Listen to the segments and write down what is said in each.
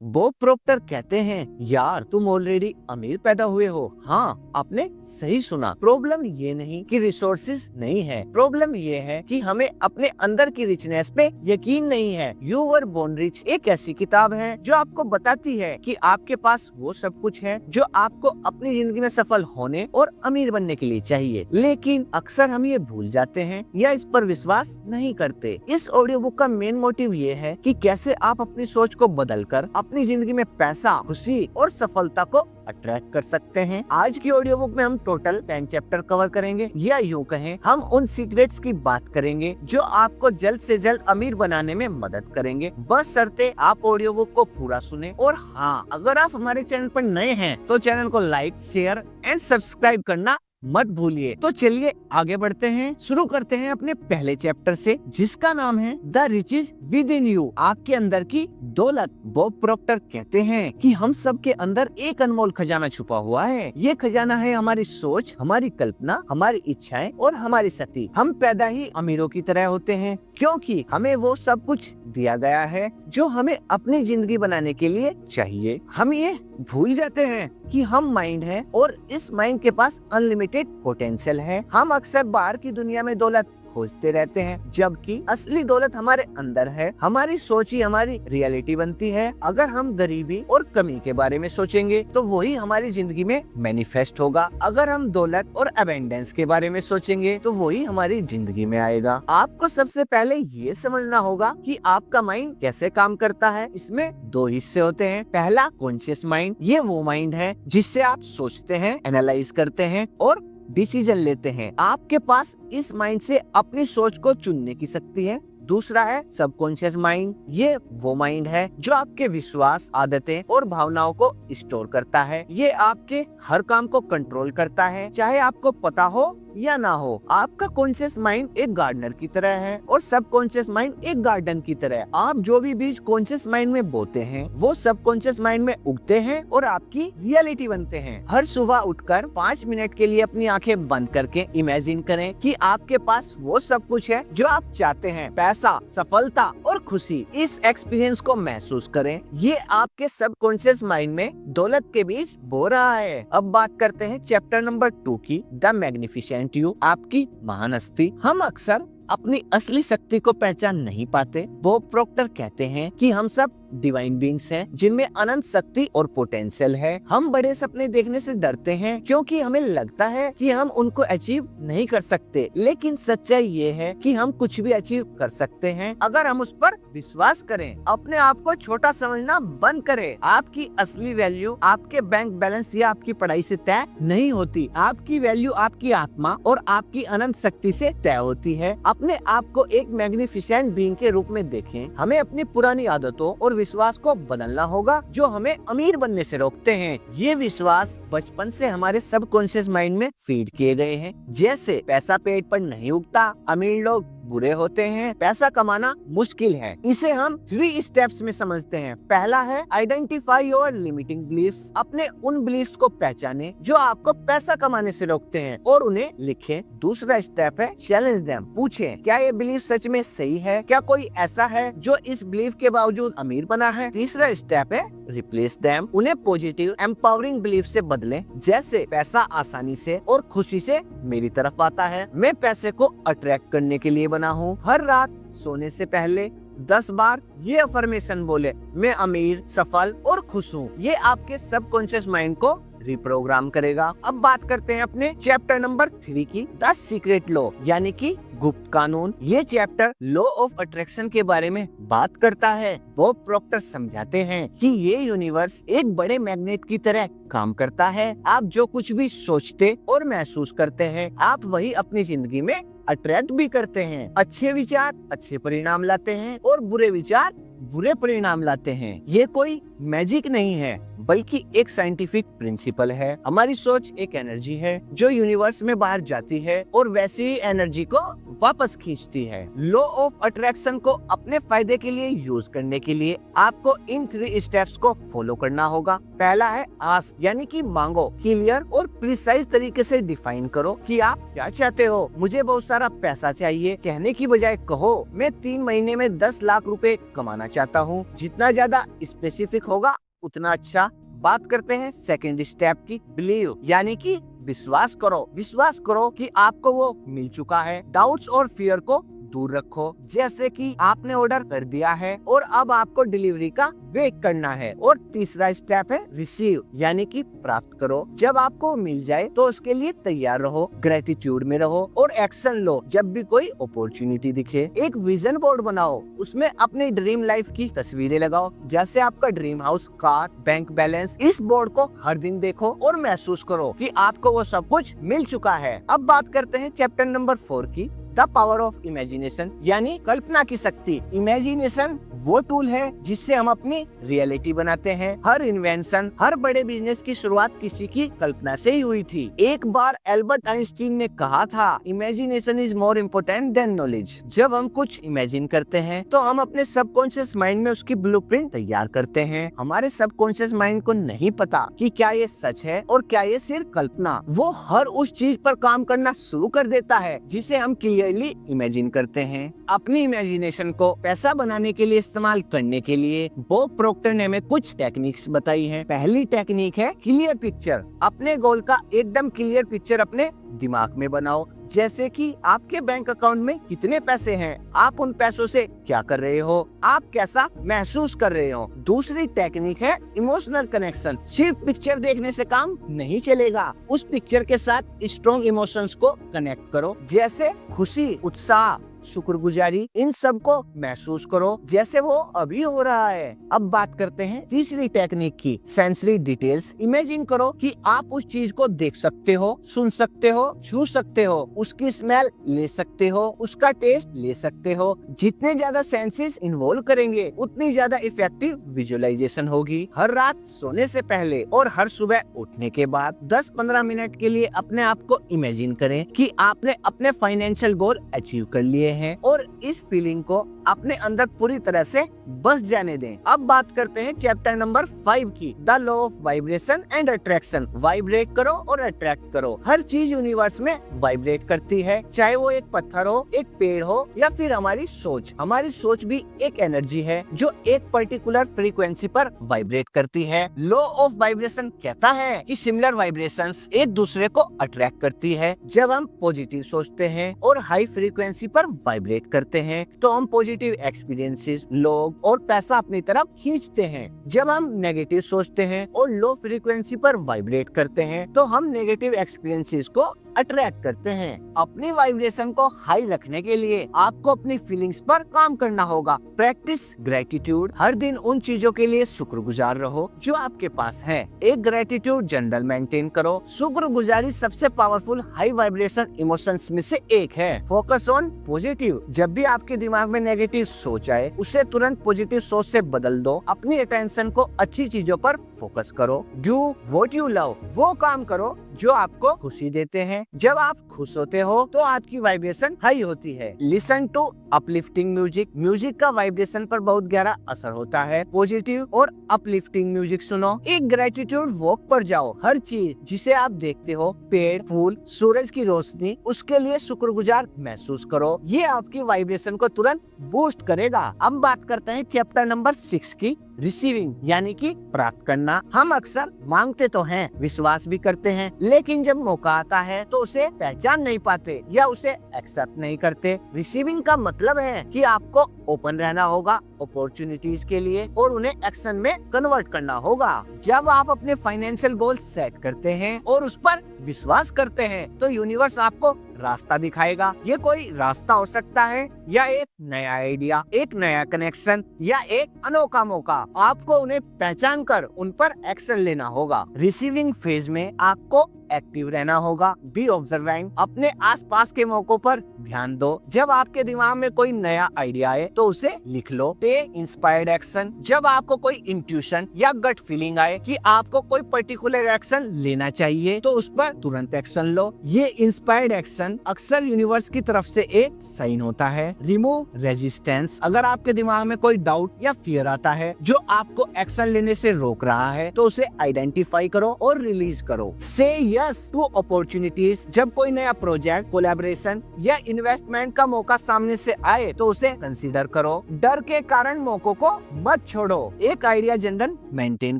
Bob proctor कहते हैं, यार तुम ऑलरेडी अमीर पैदा हुए हो। हाँ, आपने सही सुना। प्रॉब्लम ये नहीं कि रिसोर्सेज नहीं है, प्रॉब्लम ये है कि हमें अपने अंदर की रिचनेस पे यकीन नहीं है। यू वर बोर्न रिच एक ऐसी किताब है जो आपको बताती है कि आपके पास वो सब कुछ है जो आपको अपनी जिंदगी में सफल होने और अमीर बनने के लिए चाहिए। लेकिन अक्सर हम ये भूल जाते हैं या इस पर विश्वास नहीं करते। इस ऑडियो बुक का मेन मोटिव ये है कि कैसे आप अपनी सोच को बदलकर अपनी जिंदगी में पैसा, खुशी और सफलता को अट्रैक्ट कर सकते हैं। आज की ऑडियो बुक में हम टोटल 10 चैप्टर कवर करेंगे, या यूं कहें हम उन सीक्रेट्स की बात करेंगे जो आपको जल्द से जल्द अमीर बनाने में मदद करेंगे। बस शर्ते आप ऑडियो बुक को पूरा सुने। और हाँ, अगर आप हमारे चैनल पर नए हैं तो चैनल को लाइक, शेयर एंड सब्सक्राइब करना मत भूलिए। तो चलिए आगे बढ़ते हैं, शुरू करते हैं अपने पहले चैप्टर से, जिसका नाम है the riches within you, आपके अंदर की दौलत। बॉब प्रोक्टर कहते हैं कि हम सब के अंदर एक अनमोल खजाना छुपा हुआ है। ये खजाना है हमारी सोच, हमारी कल्पना, हमारी इच्छाएं और हमारी शक्ति। हम पैदा ही अमीरों की तरह होते हैं क्योंकि हमें वो सब कुछ दिया गया है जो हमें अपनी जिंदगी बनाने के लिए चाहिए। हम ये भूल जाते हैं कि हम माइंड है और इस माइंड के पास अनलिमिटेड पोटेंशियल है। हम अक्सर बाहर की दुनिया में दौलत खोजते रहते हैं, जबकि असली दौलत हमारे अंदर है। हमारी सोच ही हमारी रियलिटी बनती है। अगर हम गरीबी और कमी के बारे में सोचेंगे तो वही हमारी जिंदगी में मैनिफेस्ट होगा। अगर हम दौलत और अबेंडेंस के बारे में सोचेंगे तो वही हमारी जिंदगी में आएगा। आपको सबसे पहले ये समझना होगा कि आपका माइंड कैसे काम करता है। इसमें दो हिस्से होते हैं। पहला कॉन्शियस माइंड, ये वो माइंड है जिससे आप सोचते हैं, एनालाइज करते हैं और डिसीजन लेते हैं। आपके पास इस माइंड से अपनी सोच को चुनने की शक्ति है। दूसरा है सबकॉन्शियस माइंड, ये वो माइंड है जो आपके विश्वास, आदतें और भावनाओं को स्टोर करता है। ये आपके हर काम को कंट्रोल करता है, चाहे आपको पता हो या ना हो। आपका कॉन्शियस माइंड एक गार्डनर की तरह है और सबकॉन्शियस माइंड एक गार्डन की तरह। आप जो भी बीज कॉन्शियस माइंड में बोते हैं वो सबकॉन्शियस माइंड में उगते हैं और आपकी रियलिटी बनते हैं। हर सुबह उठकर 5 मिनट के लिए अपनी आंखें बंद करके इमेजिन करें कि आपके पास वो सब कुछ है जो आप चाहते हैं, पैसा, सफलता और खुशी। इस एक्सपीरियंस को महसूस करें। ये आपके सबकॉन्शियस माइंड में दौलत के बीज बो रहा है। अब बात करते हैं चैप्टर नंबर 2 की, द मैग्निफिसेंट यू, आपकी महान हस्ती। हम अक्सर अपनी असली शक्ति को पहचान नहीं पाते। बॉब प्रोक्टर कहते हैं कि हम सब डिवाइन बीइंग्स हैं जिनमें अनंत शक्ति और पोटेंशियल है। हम बड़े सपने देखने से डरते हैं क्योंकि हमें लगता है कि हम उनको अचीव नहीं कर सकते, लेकिन सच्चाई ये है कि हम कुछ भी अचीव कर सकते हैं अगर हम उस पर विश्वास करें। अपने आप को छोटा समझना बंद करें। आपकी असली वैल्यू आपके बैंक बैलेंस या आपकी पढ़ाई से तय नहीं होती। आपकी वैल्यू आपकी आत्मा और आपकी अनंत शक्ति से तय होती है। अपने आप को एक मैग्निफिसेंट बीइंग के रूप में देखें। हमें अपनी पुरानी आदतों और विश्वास को बदलना होगा जो हमें अमीर बनने से रोकते हैं। ये विश्वास बचपन से हमारे सबकॉन्शियस माइंड में फीड किए गए हैं, जैसे पैसा पेड़ पर नहीं उगता, अमीर लोग बुरे होते हैं, पैसा कमाना मुश्किल है। इसे हम 3 स्टेप्स में समझते हैं। पहला है आइडेंटिफाई योर लिमिटिंग बिलीफ्स। अपने उन बिलीफ्स को पहचाने जो आपको पैसा कमाने से रोकते हैं और उन्हें लिखें। दूसरा स्टेप है चैलेंज देम। पूछें, क्या ये बिलीफ सच में सही है? क्या कोई ऐसा है जो इस बिलीफ के बावजूद अमीर बना है? तीसरा स्टेप है रिप्लेस देम। उन्हें पॉजिटिव एम्पावरिंग बिलीफ से बदलें, जैसे पैसा आसानी से और खुशी से मेरी तरफ आता है। मैं पैसे को अट्रैक्ट करने के लिए बना हूँ। हर रात सोने से पहले 10 बार ये अफर्मेशन बोले, मैं अमीर, सफल और खुश हूँ। ये आपके सबकॉन्शियस माइंड को रिप्रोग्राम करेगा। अब बात करते हैं अपने चैप्टर नंबर 3 की, द सीक्रेट लॉ, यानी कि गुप्त कानून। ये चैप्टर लॉ ऑफ अट्रैक्शन के बारे में बात करता है। बॉब प्रोक्टर समझाते हैं कि ये यूनिवर्स एक बड़े मैग्नेट की तरह काम करता है। आप जो कुछ भी सोचते और महसूस करते हैं, आप वही अपनी जिंदगी में अट्रैक्ट भी करते हैं। अच्छे विचार अच्छे परिणाम लाते हैं और बुरे विचार बुरे परिणाम लाते हैं। ये कोई मैजिक नहीं है, बल्कि एक साइंटिफिक प्रिंसिपल है। हमारी सोच एक एनर्जी है जो यूनिवर्स में बाहर जाती है और वैसी ही एनर्जी को वापस खींचती है। लॉ ऑफ अट्रैक्शन को अपने फायदे के लिए यूज करने के लिए आपको इन 3 स्टेप्स को फॉलो करना होगा। पहला है आस्क, यानी कि मांगो। क्लियर और प्रिसाइज तरीके से डिफाइन करो कि आप क्या चाहते हो। मुझे बहुत सारा पैसा चाहिए कहने की बजाय कहो मैं 3 महीने में 10 लाख रुपए कमाना चाहता हूँ। जितना ज्यादा स्पेसिफिक होगा उतना अच्छा। बात करते हैं सेकंड स्टेप की, बिलीव, यानी कि विश्वास करो। विश्वास करो कि आपको वो मिल चुका है। डाउट्स और फियर को दूर रखो, जैसे कि आपने ऑर्डर कर दिया है और अब आपको डिलीवरी का वेट करना है। और तीसरा स्टेप है रिसीव, यानी कि प्राप्त करो। जब आपको मिल जाए तो उसके लिए तैयार रहो, ग्रेटिट्यूड में रहो और एक्शन लो जब भी कोई अपॉर्चुनिटी दिखे। एक विजन बोर्ड बनाओ, उसमें अपनी ड्रीम लाइफ की तस्वीरें लगाओ, जैसे आपका dream house, car, bank balance. इस बोर्ड को हर दिन देखो और महसूस करो कि आपको वो सब कुछ मिल चुका है। अब बात करते हैं चैप्टर नंबर 4 की, द पावर ऑफ इमेजिनेशन, यानी कल्पना की शक्ति। इमेजिनेशन वो टूल है जिससे हम अपनी रियलिटी बनाते हैं। हर इन्वेंशन, हर बड़े बिजनेस की शुरुआत किसी की कल्पना से ही हुई थी। एक बार एल्बर्ट आइंस्टीन ने कहा था, imagination is more important then knowledge. जब हम कुछ इमेजिन करते हैं तो हम अपने सबकॉन्शियस माइंड में उसकी ब्लूप्रिंट तैयार करते हैं। हमारे सबकॉन्शियस माइंड को नहीं पता कि क्या ये सच है और क्या ये सिर्फ कल्पना। वो हर उस चीज पर काम करना शुरू कर देता है जिसे हम इमेजिन करते हैं। अपनी इमेजिनेशन को पैसा बनाने के लिए इस्तेमाल करने के लिए बॉब प्रोक्टर ने हमें कुछ टेक्निक्स बताई हैं। पहली टेक्निक है क्लियर पिक्चर। अपने गोल का एकदम क्लियर पिक्चर अपने दिमाग में बनाओ, जैसे कि आपके बैंक अकाउंट में कितने पैसे हैं, आप उन पैसों से क्या कर रहे हो, आप कैसा महसूस कर रहे हो। दूसरी टेक्निक है इमोशनल कनेक्शन। सिर्फ पिक्चर देखने से काम नहीं चलेगा, उस पिक्चर के साथ स्ट्रॉन्ग इमोशंस को कनेक्ट करो, जैसे खुशी, उत्साह, शुक्रगुजारी। इन सब को महसूस करो जैसे वो अभी हो रहा है। अब बात करते हैं तीसरी टेक्निक की, सेंसरी डिटेल्स। इमेजिन करो कि आप उस चीज को देख सकते हो, सुन सकते हो, छू सकते हो, उसकी स्मेल ले सकते हो, उसका टेस्ट ले सकते हो। जितने ज्यादा सेंसेस इन्वॉल्व करेंगे उतनी ज्यादा इफेक्टिव विजुअलाइजेशन होगी। हर रात सोने से पहले और हर सुबह उठने के बाद 10-15 मिनट के लिए अपने आप को इमेजिन करें कि आपने अपने फाइनेंशियल गोल अचीव कर लिए हैं और इस फीलिंग को अपने अंदर पूरी तरह से बस जाने दें। अब बात करते हैं चैप्टर नंबर 5 की, the law of vibration and attraction. Vibrate करो और अट्रैक्ट करो। हर चीज यूनिवर्स में वाइब्रेट करती है, चाहे वो एक पत्थर हो, एक पेड़ हो या फिर हमारी सोच। हमारी सोच भी एक एनर्जी है जो एक पर्टिकुलर फ्रीक्वेंसी पर वाइब्रेट करती है। लॉ ऑफ वाइब्रेशन कहता है कि सिमिलर वाइब्रेशंस एक दूसरे को अट्रैक्ट करती है। जब हम पॉजिटिव सोचते हैं और हाई फ्रीक्वेंसी पर वाइब्रेट करते हैं तो हम पॉजिटिव एक्सपीरियंसेस, लोग और पैसा अपनी तरफ खींचते हैं। जब हम नेगेटिव सोचते हैं और लो फ्रीक्वेंसी पर वाइब्रेट करते हैं तो हम नेगेटिव एक्सपीरियंसेस को अट्रैक्ट करते हैं। अपनी वाइब्रेशन को हाई रखने के लिए आपको अपनी फीलिंग्स पर काम करना होगा। Practice gratitude. हर दिन उन चीजों के लिए शुक्रगुजार रहो जो आपके पास है। एक ग्रेटिट्यूड जर्नल मेंटेन करो। शुक्रगुजारी सबसे पावरफुल हाई वाइब्रेशन इमोशंस में से एक है। Focus on positive. जब भी आपके दिमाग में नेगेटिव सोच आए उसे तुरंत पॉजिटिव सोच से बदल दो। अपनी अटेंशन को अच्छी चीजों पर फोकस करो। Do what you love. वो काम करो जो आपको खुशी देते हैं। जब आप खुश होते हो तो आपकी वाइब्रेशन हाई होती है। Listen to uplifting music. Music का वाइब्रेशन पर बहुत गहरा असर होता है। पॉजिटिव और अपलिफ्टिंग म्यूजिक सुनो। एक ग्रेटिट्यूड वॉक पर जाओ। हर चीज जिसे आप देखते हो, पेड़, फूल, सूरज की रोशनी, उसके लिए शुक्रगुजार महसूस करो। ये आपकी वाइब्रेशन को तुरंत बूस्ट करेगा। अब बात करते हैं चैप्टर नंबर 6 की, रिसीविंग, यानी कि प्राप्त करना। हम अक्सर मांगते तो हैं, विश्वास भी करते हैं, लेकिन जब मौका आता है तो उसे पहचान नहीं पाते या उसे एक्सेप्ट नहीं करते। रिसीविंग का मतलब है कि आपको ओपन रहना होगा अपॉर्चुनिटीज के लिए और उन्हें एक्शन में कन्वर्ट करना होगा। जब आप अपने फाइनेंशियल गोल सेट करते हैं और उस पर विश्वास करते हैं तो यूनिवर्स आपको रास्ता दिखाएगा। ये कोई रास्ता हो सकता है या एक नया आइडिया, एक नया कनेक्शन या एक अनोखा मौका। आपको उन्हें पहचान कर उन पर एक्शन लेना होगा। रिसीविंग फेज में आपको एक्टिव रहना होगा। बी ऑब्जर्वेंट, अपने आसपास के मौकों पर ध्यान दो। जब आपके दिमाग में कोई नया आइडिया आए तो उसे लिख लो। टेक इंस्पायर्ड एक्शन, जब आपको कोई इंट्यूशन या गट फीलिंग आए कि आपको कोई पर्टिकुलर एक्शन लेना चाहिए तो उस पर तुरंत एक्शन लो। ये इंस्पायर्ड एक्शन अक्सर यूनिवर्स की तरफ से एक साइन होता है। रिमूव रेजिस्टेंस, अगर आपके दिमाग में कोई डाउट या फियर आता है जो आपको एक्शन लेने से रोक रहा है तो उसे आइडेंटिफाई करो और रिलीज करो। से यस टू अपॉर्चुनिटीज, जब कोई नया प्रोजेक्ट, कोलैबोरेशन या इन्वेस्टमेंट का मौका सामने से आए तो उसे कंसीडर करो। डर के कारण मौकों को मत छोड़ो। एक आइडिया जनरल मेंटेन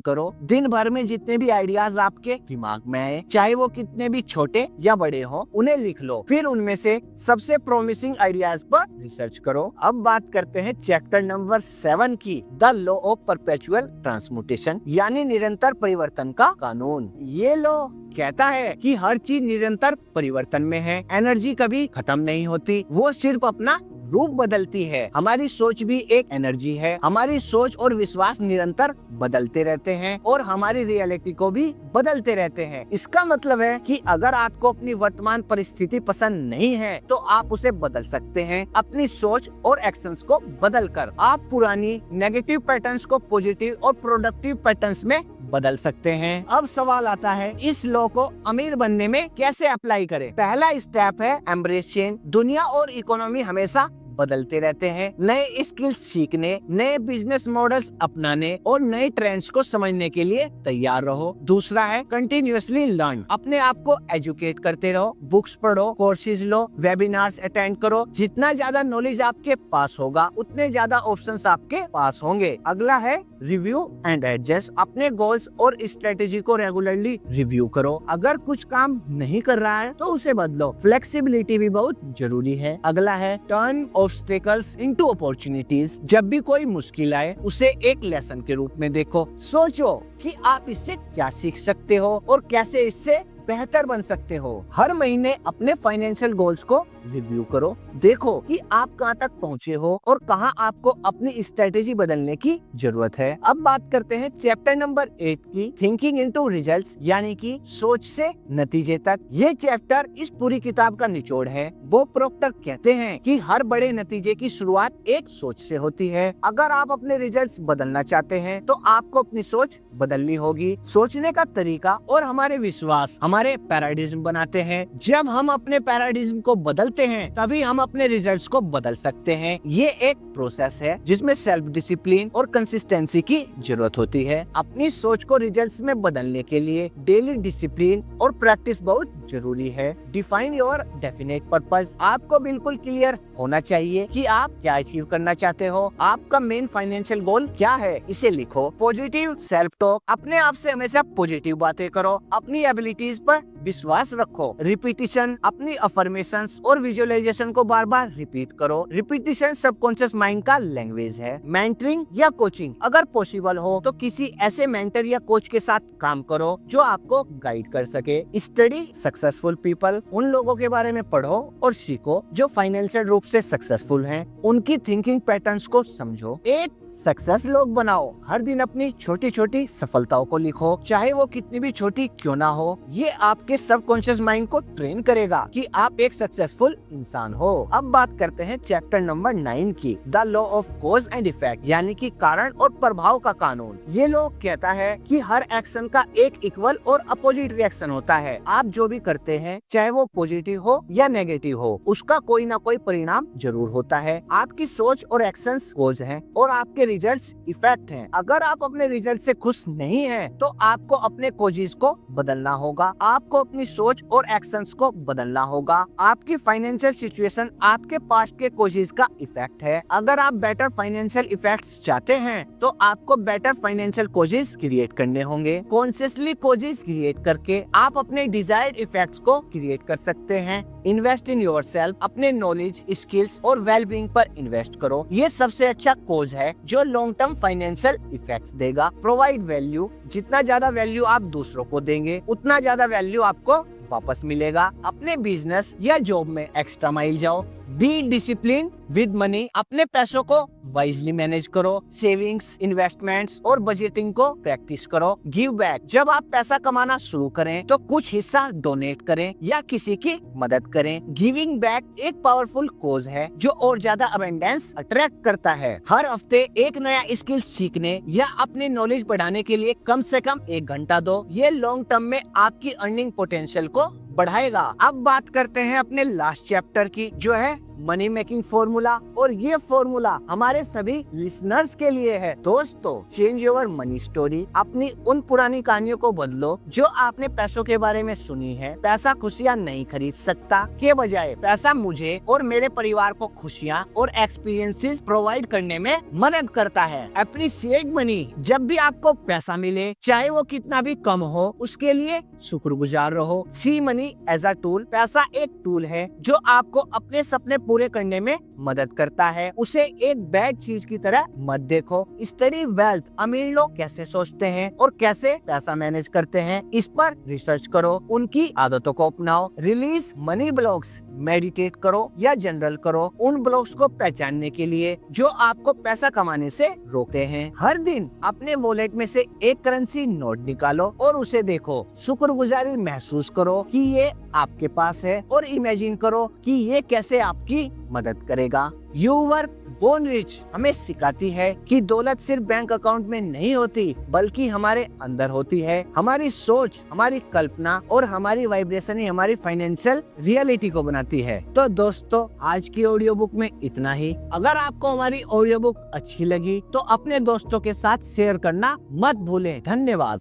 करो। दिन भर में जितने भी आइडियाज आपके दिमाग में आए, चाहे वो कितने भी छोटे या बड़े हो, उन्हें लिख लो। फिर उनमें से सबसे प्रोमिसिंग आइडियाज पर रिसर्च करो। अब बात करते हैं चैप्टर नंबर 7 की, द लॉ ऑफ परपेचुअल ट्रांसमुटेशन, यानी निरंतर परिवर्तन का कानून। ये लॉ कहता है कि हर चीज निरंतर परिवर्तन में है। एनर्जी कभी खत्म नहीं होती, वो सिर्फ अपना रूप बदलती है। हमारी सोच भी एक एनर्जी है। हमारी सोच और विश्वास निरंतर बदलते रहते हैं और हमारी रियलिटी को भी बदलते रहते हैं। इसका मतलब है कि अगर आपको अपनी वर्तमान परिस्थिति पसंद नहीं है तो आप उसे बदल सकते हैं अपनी सोच और एक्शंस को बदलकर। आप पुरानी नेगेटिव पैटर्न्स को पॉजिटिव और प्रोडक्टिव पैटर्न्स में बदल सकते हैं। अब सवाल आता है, इस लॉ को अमीर बनने में कैसे अप्लाई करें? पहला स्टेप है एम्ब्रेस चेंज। दुनिया और इकोनॉमी हमेशा बदलते रहते हैं। नए स्किल्स सीखने, नए बिजनेस मॉडल्स अपनाने और नए ट्रेंड्स को समझने के लिए तैयार रहो। दूसरा है कंटिन्यूअसली लर्न। अपने आप को एजुकेट करते रहो, बुक्स पढ़ो, कोर्सेज लो, वेबिनार्स अटेंड करो। जितना ज्यादा नॉलेज आपके पास होगा उतने ज्यादा ऑप्शंस आपके पास होंगे। अगला है रिव्यू एंड एडजस्ट। अपने गोल्स और स्ट्रेटेजी को रेगुलरली रिव्यू करो। अगर कुछ काम नहीं कर रहा है तो उसे बदलो। फ्लेक्सिबिलिटी भी बहुत जरूरी है। अगला है टर्न ऑब्स्टेकल्स इनटू अपॉर्चुनिटीज। जब भी कोई मुश्किल आए उसे एक लेसन के रूप में देखो। सोचो कि आप इससे क्या सीख सकते हो और कैसे इससे बेहतर बन सकते हो। हर महीने अपने फाइनेंशियल गोल्स को रिव्यू करो। देखो कि आप कहां तक पहुंचे हो और कहां आपको अपनी स्ट्रेटेजी बदलने की जरूरत है। अब बात करते हैं चैप्टर नंबर 8 की, थिंकिंग इनटू रिजल्ट्स, यानी कि सोच से नतीजे तक। ये चैप्टर इस पूरी किताब का निचोड़ है। बॉब प्रोक्टर कहते हैं कि हर बड़े नतीजे की शुरुआत एक सोच से होती है। अगर आप अपने रिजल्ट्स बदलना चाहते हैं तो आपको अपनी सोच बदलनी होगी। सोचने का तरीका और हमारे विश्वास हमारे पैराडिज्म बनाते हैं। जब हम अपने पैराडिज्म को बदलते हैं तभी हम अपने रिजल्ट्स को बदल सकते हैं। ये एक प्रोसेस है जिसमें सेल्फ डिसिप्लिन और कंसिस्टेंसी की जरूरत होती है। अपनी सोच को रिजल्ट्स में बदलने के लिए डेली डिसिप्लिन और प्रैक्टिस बहुत जरूरी है। Define your definite purpose. आपको बिल्कुल क्लियर होना चाहिए कि आप क्या अचीव करना चाहते हो। आपका मेन फाइनेंशियल गोल क्या है, इसे लिखो। पॉजिटिव सेल्फ टॉक, अपने आप से हमेशा पॉजिटिव बातें करो। अपनी एबिलिटीज पर विश्वास रखो। रिपीटिशन, अपनी अफर्मेशंस और विजुअलाइजेशन को बार बार रिपीट करो। रिपीटिशन सबकॉन्शियस माइंड का लैंग्वेज है। मेंटरिंग या कोचिंग, अगर पॉसिबल हो तो किसी ऐसे मेंटर या कोच के साथ काम करो जो आपको गाइड कर सके। स्टडी सक्सेसफुल पीपल, उन लोगों के बारे में पढ़ो और सीखो जो फाइनेंशियल रूप से सक्सेसफुल हैं। उनकी थिंकिंग पैटर्न्स को समझो। एक सक्सेस लोग बनाओ। हर दिन अपनी छोटी छोटी सफलताओं को लिखो, चाहे वो कितनी भी छोटी क्यों ना हो। ये आपके सबकॉन्शियस माइंड को ट्रेन करेगा कि आप एक सक्सेसफुल इंसान हो। अब बात करते हैं चैप्टर नंबर 9 की, the law of cause and effect, यानी कि कारण और प्रभाव का कानून। ये लॉ कहता है कि हर एक्शन का एक इक्वल और अपोजिट रिएक्शन होता है। आप जो भी करते हैं, चाहे वो पॉजिटिव हो या नेगेटिव हो, उसका कोई ना कोई परिणाम जरूर होता है। आपकी सोच और एक्शंस कॉज हैं और आपके रिजल्ट्स इफेक्ट हैं। अगर आप अपने रिजल्ट से खुश नहीं हैं, तो आपको अपने कॉजेस को बदलना होगा। आपको अपनी सोच और एक्शंस को बदलना होगा। आपकी फाइनेंशियल सिचुएशन आपके पास्ट के कॉजेस का इफेक्ट है। अगर आप बेटर फाइनेंशियल इफेक्ट्स चाहते हैं तो आपको बेटर फाइनेंशियल कॉजेस क्रिएट करने होंगे। कॉन्शियसली कॉजेस क्रिएट करके आप अपने डिजायर्ड इफेक्ट्स को क्रिएट कर सकते हैं। इन्वेस्ट इन योरसेल्फ, अपने नॉलेज, स्किल्स और वेलबींग पर इन्वेस्ट करो। ये सबसे अच्छा कॉज है जो लॉन्ग टर्म फाइनेंशियल इफेक्ट्स देगा। प्रोवाइड वैल्यू, जितना ज्यादा वैल्यू आप दूसरों को देंगे उतना ज्यादा वैल्यू आपको वापस मिलेगा। अपने बिजनेस या जॉब में एक्स्ट्रा माइल जाओ। बी डिसिप्लिन विद मनी, अपने पैसों को वाइजली मैनेज करो। सेविंग्स, इन्वेस्टमेंट्स और बजटिंग को प्रैक्टिस करो। गिव बैक, जब आप पैसा कमाना शुरू करें तो कुछ हिस्सा डोनेट करें या किसी की मदद करें। गिविंग बैक एक पावरफुल कोज है जो और ज्यादा अबेंडेंस अट्रैक्ट करता है। हर हफ्ते एक नया स्किल सीखने या अपनी नॉलेज बढ़ाने के लिए कम से कम 1 घंटा दो। ये लॉन्ग टर्म में आपकी अर्निंग पोटेंशियल को बढ़ाएगा। अब बात करते हैं अपने लास्ट चैप्टर की, जो है मनी मेकिंग फॉर्मूला। और ये फॉर्मूला हमारे सभी लिसनर्स के लिए है। दोस्तों, चेंज योर मनी स्टोरी। अपनी उन पुरानी कहानियों को बदलो जो आपने पैसों के बारे में सुनी है। पैसा खुशियाँ नहीं खरीद सकता के बजाय पैसा मुझे और मेरे परिवार को खुशियाँ और एक्सपीरियंसेस प्रोवाइड करने में मदद करता है। अप्रिशिएट मनी, जब भी आपको पैसा मिले चाहे वो कितना भी कम हो, उसके लिए शुक्रगुजार रहो। सी मनी एज अ टूल, पैसा एक टूल है जो आपको अपने सपने पूरे करने में मदद करता है। उसे एक बैड चीज की तरह मत देखो। स्टडी वेल्थ, अमीर लोग कैसे सोचते हैं और कैसे पैसा मैनेज करते हैं, इस पर रिसर्च करो। उनकी आदतों को अपनाओ। रिलीज मनी ब्लॉक्स, मेडिटेट करो या जनरल करो उन ब्लॉक्स को पहचानने के लिए जो आपको पैसा कमाने से रोकते हैं। हर दिन अपने वॉलेट में से एक करेंसी नोट निकालो और उसे देखो। शुक्रगुजारी महसूस करो कि ये आपके पास है और इमेजिन करो कि ये कैसे आपकी मदद करेगा। यू वर्क बोर्न रिच हमें सिखाती है कि दौलत सिर्फ बैंक अकाउंट में नहीं होती, बल्कि हमारे अंदर होती है। हमारी सोच, हमारी कल्पना और हमारी वाइब्रेशन ही हमारी फाइनेंशियल रियलिटी को बनाती है। तो दोस्तों, आज की ऑडियो बुक में इतना ही। अगर आपको हमारी ऑडियो बुक अच्छी लगी तो अपने दोस्तों के साथ शेयर करना मत भूलें। धन्यवाद।